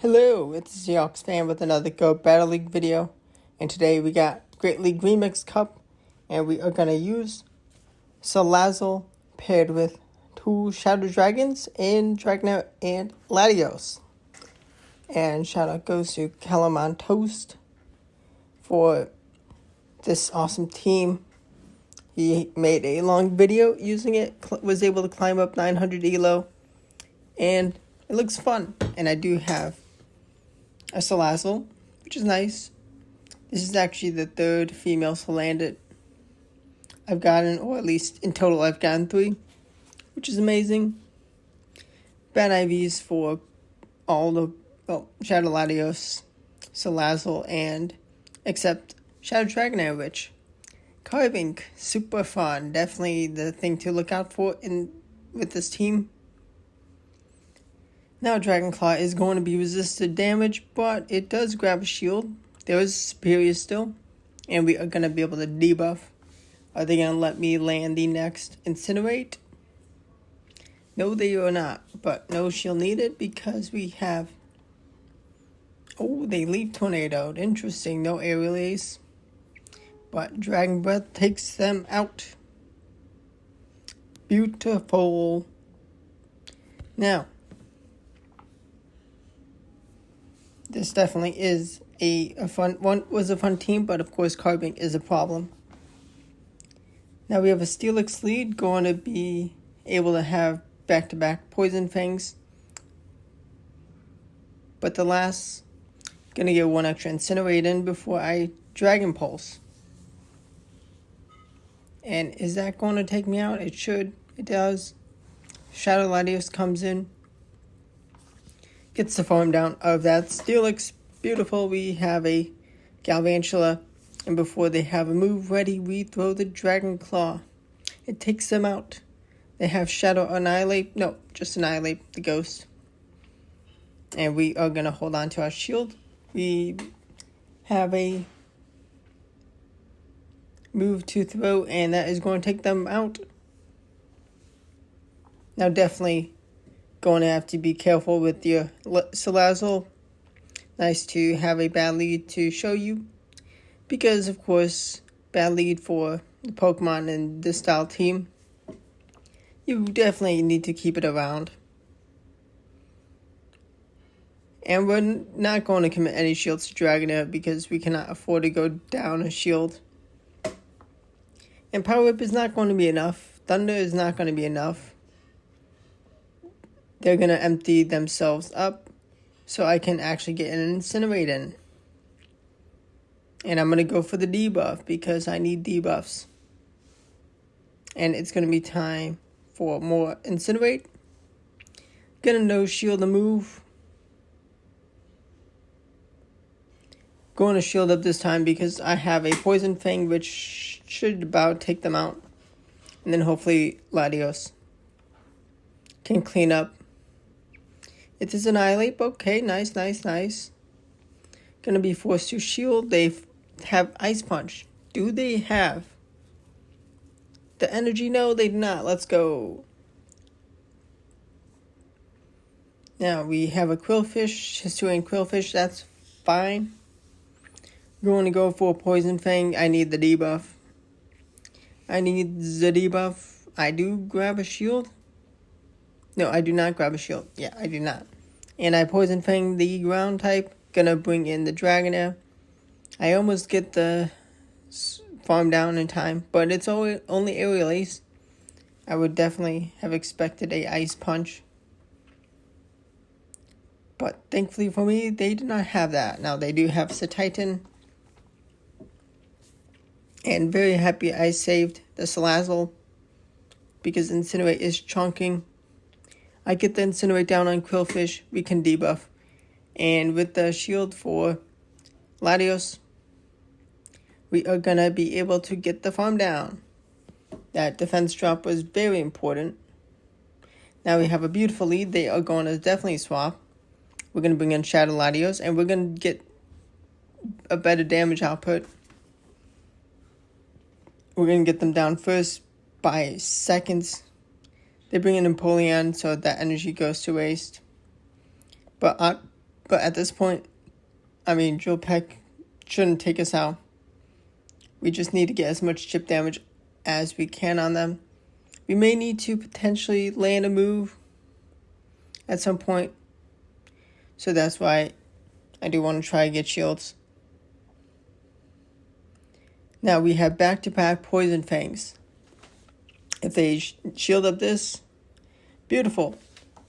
Hello, it's SeahawksFan with another Go Battle League video. And today we got Great League Remix Cup. And we are going to use Salazzle paired with two Shadow Dragons in Dragonair and Latios. And shout out goes to Calamon Toast for this awesome team. He made a long video using it, was able to climb up 900 elo. And it looks fun. And I do have a Salazzle, which is nice. This is actually the third female Salandit I've gotten, or at least in total I've gotten 3, which is amazing. Bad IVs for all the, Shadow Latios, Salazzle, and except Shadow Dragonair, which carving, super fun. Definitely the thing to look out for with this team. Now Dragon Claw is going to be resisted damage, but it does grab a shield. There is superior still, and we are going to be able to debuff. Are they going to let me land the next Incinerate? No, they are not, but no shield needed because we have... Oh, they leave Tornado. Interesting, no aerial ace. But Dragon Breath takes them out. Beautiful. Now, this definitely is a fun team, but of course carving is a problem. Now we have a Steelix lead going to be able to have back-to-back Poison Fangs. But the last, going to get one extra Incinerate in before I Dragon Pulse. And is that going to take me out? It should. It does. Shadow Latios comes in. Gets the farm down of that Steelix. Beautiful. We have a Galvantula. And before they have a move ready, we throw the Dragon Claw. It takes them out. They have Shadow Annihilate. No, just Annihilate the Ghost. And we are going to hold on to our shield. We have a move to throw, and that is going to take them out. Now definitely going to have to be careful with your Salazzle. Nice to have a bad lead to show you. Because, of course, bad lead for the Pokemon in this style team. You definitely need to keep it around. And we're not going to commit any shields to Dragonair because we cannot afford to go down a shield. And Power Whip is not going to be enough. Thunder is not going to be enough. They're going to empty themselves up so I can actually get an Incinerate in. And I'm going to go for the debuff because I need debuffs. And it's going to be time for more Incinerate. Gonna no shield the move. Going to shield up this time because I have a Poison Fang which should about take them out. And then hopefully Latios can clean up. It is Annihilate. Okay, nice. Gonna be forced to shield. They have Ice Punch. Do they have the energy? No, they do not. Let's go. Now we have a Quillfish. Hisuian Quillfish. That's fine. Going to go for a Poison Fang. I need the debuff. I do grab a shield. No, I do not grab a shield. Yeah, I do not. And I Poison Fang the ground type. Gonna bring in the Dragonair. I almost get the farm down in time, but it's only aerial ace. I would definitely have expected a Ice Punch. But thankfully for me, they do not have that. Now they do have Titan. And very happy I saved the Salazzle because Incinerate is chunking. I get the Incinerate down on Quillfish. We can debuff. And with the shield for Latios, we are going to be able to get the farm down. That defense drop was very important. Now we have a beautiful lead. They are going to definitely swap. We're going to bring in Shadow Latios, and we're going to get a better damage output. We're going to get them down first by seconds. They bring in Empoleon, so that energy goes to waste. But But at this point, Drill Peck shouldn't take us out. We just need to get as much chip damage as we can on them. We may need to potentially land a move at some point. So that's why I do want to try to get shields. Now we have back-to-back Poison Fangs. If they shield up this, beautiful.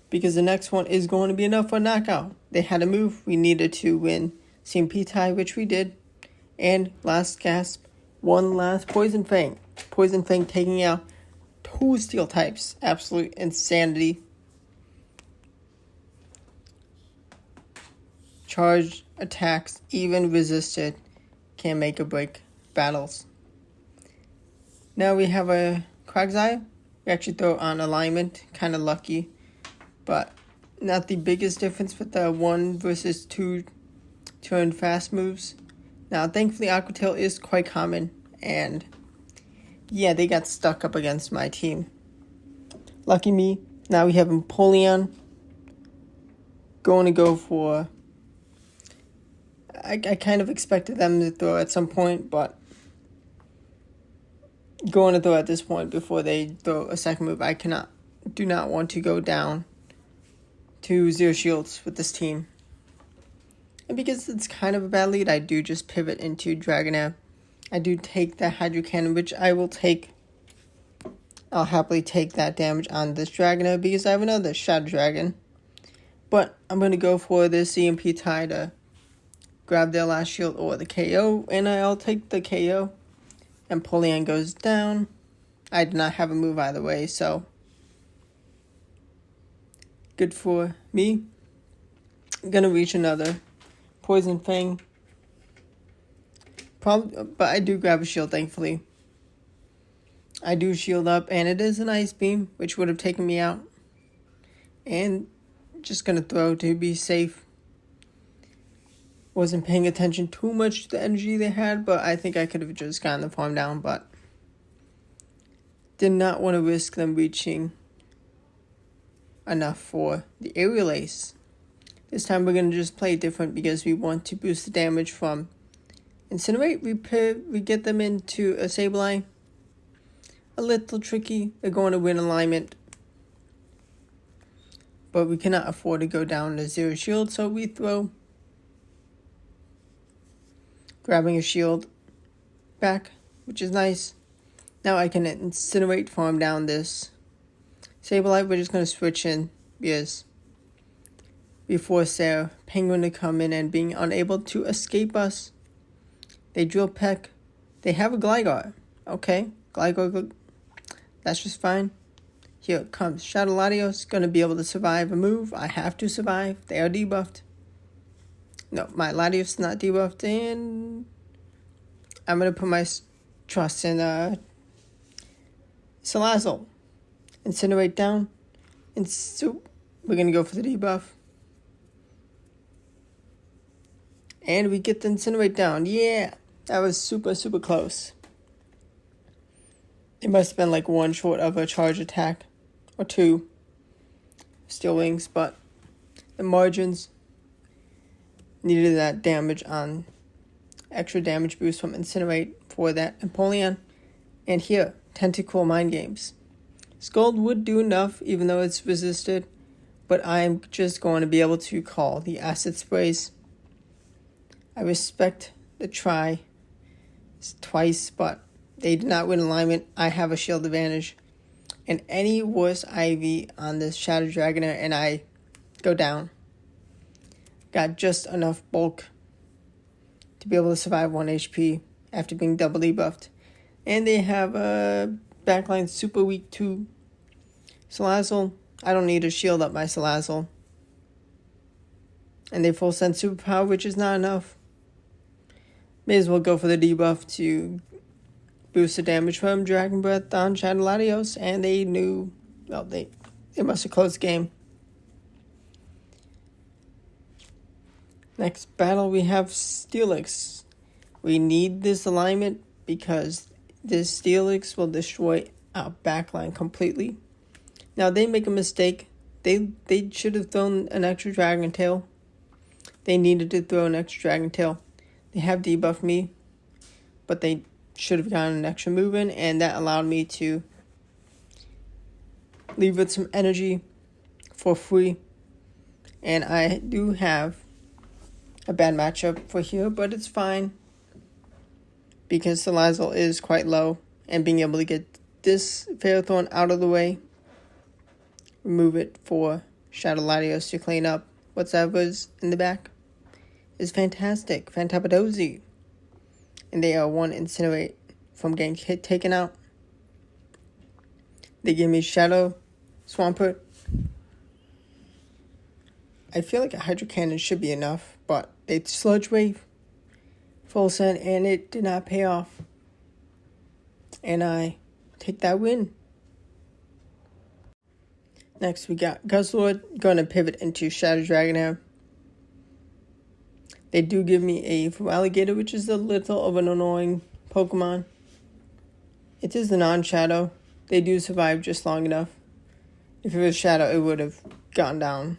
Because the next one is going to be enough for a knockout. They had a move. We needed to win CMP tie, which we did. And last gasp, one last Poison Fang. Poison Fang taking out 2 steel types. Absolute insanity. Charge attacks, even resisted, can make or break battles. Now we have a Quagsire. We actually throw on alignment. Kind of lucky. But not the biggest difference with the 1 versus 2 turn fast moves. Now, thankfully, Aqua Tail is quite common. And yeah, they got stuck up against my team. Lucky me. Now we have Empoleon. Going to go for... I kind of expected them to throw at some point, but going to throw at this point before they throw a second move. I do not want to go down to 0 shields with this team. And because it's kind of a bad lead, I do just pivot into Dragonair. I do take that Hydro Cannon, which I will take. I'll happily take that damage on this Dragonair because I have another Shadow Dragon. But I'm going to go for this EMP tie to grab their last shield or the KO, and I'll take the KO. And Empoleon goes down. I did not have a move either way, so good for me. I'm gonna reach another Poison Fang. But I do grab a shield, thankfully. I do shield up, and it is an Ice Beam, which would have taken me out. And just gonna throw to be safe. Wasn't paying attention too much to the energy they had, but I think I could have just gotten the farm down, but did not want to risk them reaching enough for the aerial ace. This time we're going to just play different because we want to boost the damage from Incinerate. We get them into a Sableye. A little tricky. They're going to win alignment. But we cannot afford to go down to 0 shield, so we throw. Grabbing a shield back, which is nice. Now I can Incinerate farm down this Sableye. We're just going to switch in because we force their Penguin to come in and being unable to escape us. They Drill Peck. They have a Gligar. Okay, Gligar, that's just fine. Here it comes. Shadow Latios, going to be able to survive a move. I have to survive. They are debuffed. No, my Latios is not debuffed, and I'm going to put my trust in Salazzle. Incinerate down, and we're going to go for the debuff. And we get the Incinerate down. Yeah, that was super, super close. It must have been like 1 short of a charge attack, or 2 Steel Wings, but the margins needed that damage on extra damage boost from Incinerate for that Empoleon. And here, Tentacle Mind Games. Scald would do enough even though it's resisted, but I'm just going to be able to call the Acid Sprays. I respect the try twice, but they did not win alignment. I have a shield advantage. And any worse IV on this Shadow Dragonair and I go down. Got just enough bulk to be able to survive 1 HP after being double debuffed. And they have a backline super weak to Salazzle. I don't need to shield up my Salazzle. And they full send superpower, which is not enough. May as well go for the debuff to boost the damage from Dragon Breath on Shadow Latios. And they knew, well, they must have closed the game. Next battle, we have Steelix. We need this alignment because this Steelix will destroy our backline completely. Now, they make a mistake. They should have thrown an extra Dragon Tail. they needed to throw an extra Dragon Tail. They have debuffed me, but they should have gotten an extra move in, and that allowed me to leave with some energy for free. And I do have a bad matchup for here, but it's fine because Salazzle is quite low, and being able to get this Ferrothorn out of the way, remove it for Shadow Latios to clean up whatever's in the back, is fantastic. Fantapadozi. And they are one Incinerate from getting taken out. They give me Shadow Swampert. I feel like a Hydro Cannon should be enough, but they Sludge Wave full send, and it did not pay off. And I take that win. Next, we got Guzzlord, going to pivot into Shadow Dragonair. They do give me a Alligator, which is a little of an annoying Pokemon. It is the non-Shadow. They do survive just long enough. If it was Shadow, it would have gone down.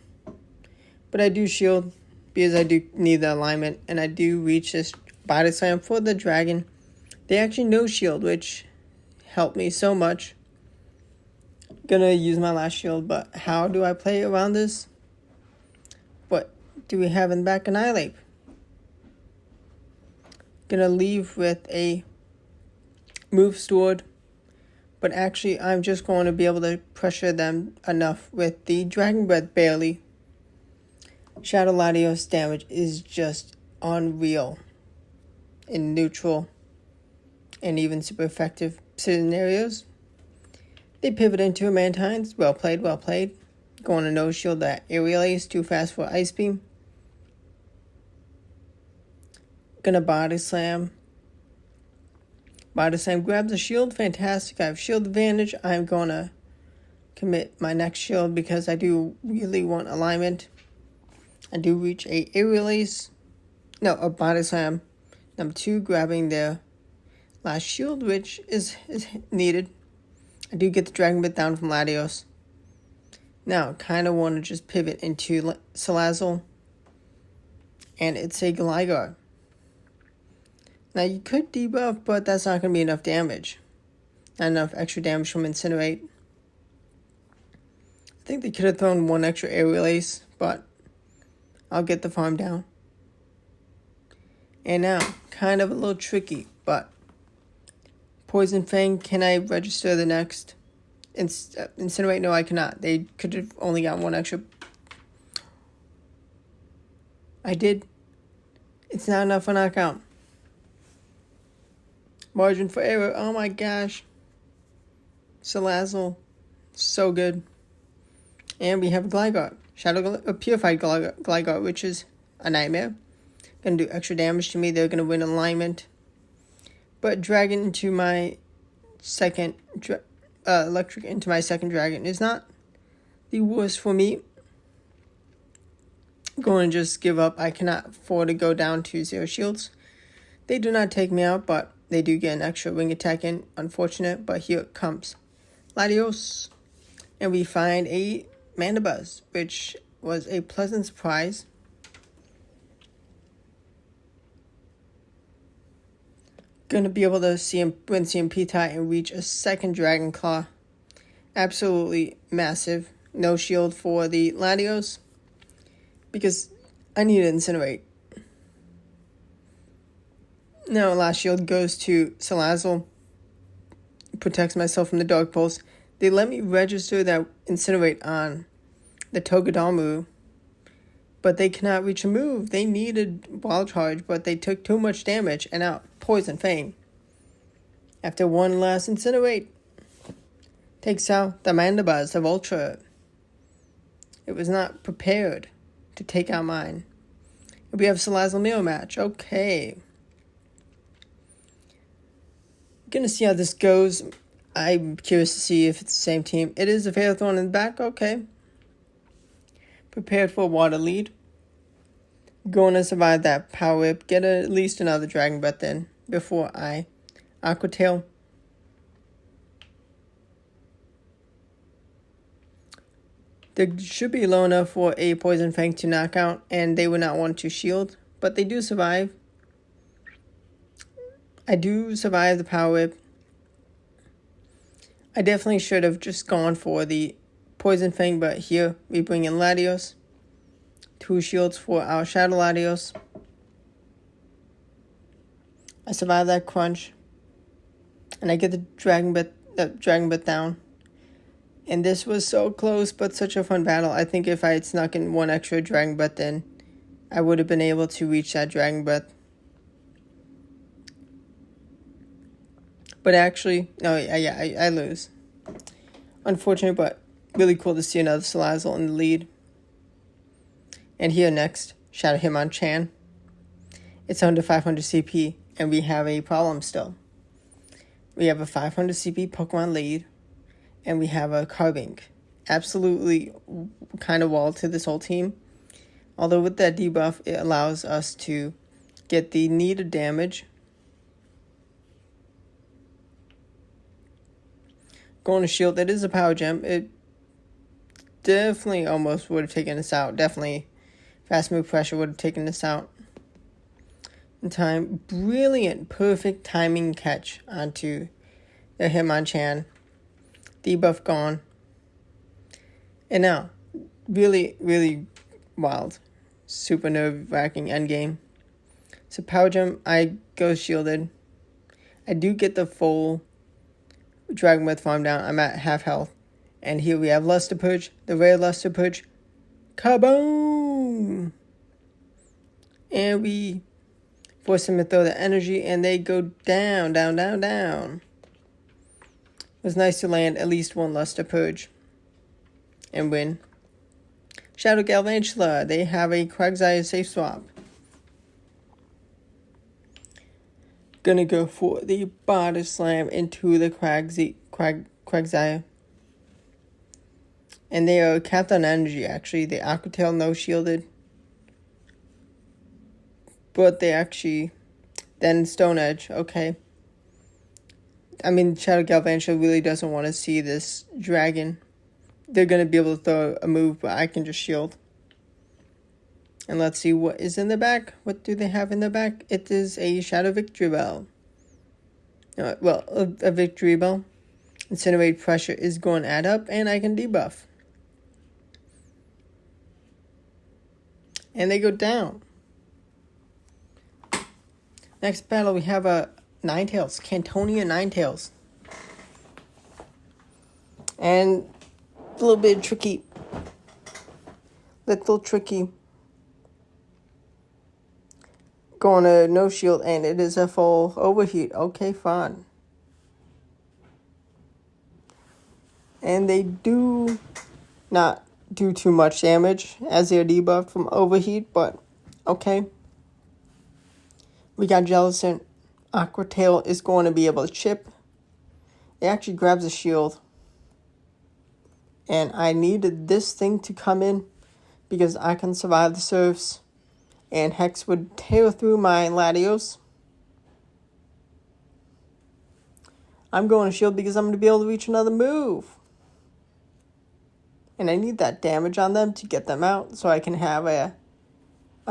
But I do shield because I do need the alignment, and I do reach this Body Slam for the Dragon. They actually no shield, which helped me so much. Gonna use my last shield, but how do I play around this? What do we have in the back? Annihilate. Gonna leave with a move stored, but actually I'm just going to be able to pressure them enough with the Dragon Breath barely. Shadow Latios damage is just unreal in neutral and even super effective scenarios. They pivot into a Mantines. Well played, well played. Going to no shield that Aerial Ace, too fast for Ice Beam. Gonna Body Slam. Body Slam grabs a shield. Fantastic. I have shield advantage. I'm gonna commit my next shield because I do really want alignment. I do reach a Aerial Ace. No, a Body Slam. Number 2, grabbing their last shield, which is needed. I do get the Dragon Bit down from Latios. Now, kind of want to just pivot into Salazzle. And it's a Gligar. Now, you could debuff, but that's not going to be enough damage. Not enough extra damage from Incinerate. I think they could have thrown one extra Aerial Ace, but I'll get the farm down. And now, kind of a little tricky, but Poison Fang, can I register the next? Incinerate, no, I cannot. They could have only got one extra. I did. It's not enough for knockout. Margin for error, oh my gosh. Salazzle, so good. And we have a Gligar. A Purified Gligar, which is a nightmare. Gonna do extra damage to me. They're gonna win alignment. But Dragon into my second, Electric into my second Dragon is not the worst for me. Going to just give up. I cannot afford to go down to 0 shields. They do not take me out, but they do get an extra wing attack in. Unfortunate, but here it comes. Latios. And we find a Mandibuzz, which was a pleasant surprise. Gonna be able to win CMP tie and reach a second Dragon Claw. Absolutely massive. No shield for the Latios because I need to Incinerate. Now last shield goes to Salazzle. Protects myself from the Dark Pulse. They let me register that Incinerate on the Togedemaru, but they cannot reach a move. They needed Wild Charge, but they took too much damage, and now Poison Fang. After one last Incinerate, takes out the Mandibuzz of Ultra. It was not prepared to take out mine. We have Salazzle Mirror match. Okay. Gonna see how this goes. I'm curious to see if it's the same team. It is a Ferrothorn in the back. Okay. Prepared for a water lead. Going to survive that Power Whip. Get at least another Dragon Breath in before I Aqua Tail. They should be low enough for a Poison Fang to knock out, and they would not want to shield, but they do survive. I do survive the Power Whip. I definitely should have just gone for the Poison Fang, but here we bring in Latios. 2 shields for our Shadow Latios. I survive that crunch, and I get the Dragon Breath down. And this was so close, but such a fun battle. I think if I had snuck in 1 extra Dragon Breath in, I would have been able to reach that Dragon Breath. But actually, no, I lose. Unfortunate, but really cool to see another Salazzle in the lead. And here next, Shadow Hitmonchan. It's under 500 CP, and we have a problem still. We have a 500 CP Pokemon lead, and we have a Carbink. Absolutely kind of walled to this whole team. Although with that debuff, it allows us to get the needed damage. Going to shield, it is a power gem. It definitely almost would have taken us out. Definitely fast move pressure would have taken us out in time. Brilliant, perfect timing catch onto the Hitmonchan. Debuff gone. And now, really, really wild. Super nerve-wracking endgame. So power gem, I go shielded. I do get the full Dragon Breath farm down. I'm at half health. And here we have Luster Purge, the rare Luster Purge. Kaboom! And we force them to throw the energy, and they go down, down, down, down. It was nice to land at least 1 Luster Purge and win. Shadow Galvantula, they have a Quagsire safe swap. Gonna go for the Body Slam into the Quagsire. And they are capped on energy, actually. The Aqua Tail no shielded. But they actually... Then Stone Edge, okay. I mean, Shadow Galvantula really doesn't want to see this dragon. They're going to be able to throw a move, but I can just shield. And let's see what is in the back. What do they have in the back? It is a Shadow Victory Bell. Well, a Victory Bell. Incinerate pressure is going to add up, and I can debuff. And they go down. Next battle, we have a Ninetales, Cantonia Ninetales. And a little bit tricky. Little tricky. Going to no shield, and it is a full overheat. Okay, fine. And they do not do too much damage as they're debuffed from overheat, but okay. We got Jellicent. Aqua Tail is going to be able to chip. It actually grabs a shield. And I needed this thing to come in because I can survive the surfs. And Hex would tear through my Latios. I'm going to shield because I'm going to be able to reach another move. And I need that damage on them to get them out so I can have a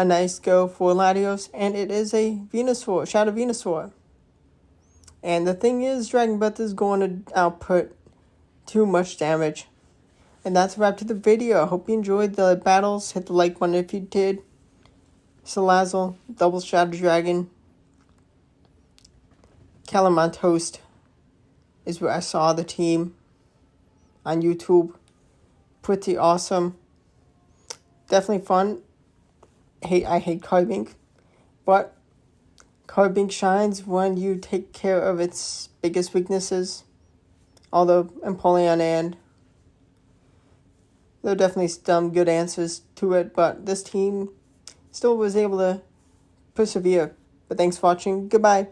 nice go for Latios. And it is a Venusaur, Shadow Venusaur. And the thing is, Dragon Breath is going to output too much damage. And that's a wrap to the video. I hope you enjoyed the battles. Hit the like button if you did. Salazzle, Double Shadow Dragon, Calamon Toast is where I saw the team on YouTube. Pretty awesome. Definitely fun. I hate Carbink, but Carbink shines when you take care of its biggest weaknesses. Although Empoleon and there are definitely some good answers to it, but this team still was able to persevere. But thanks for watching. Goodbye.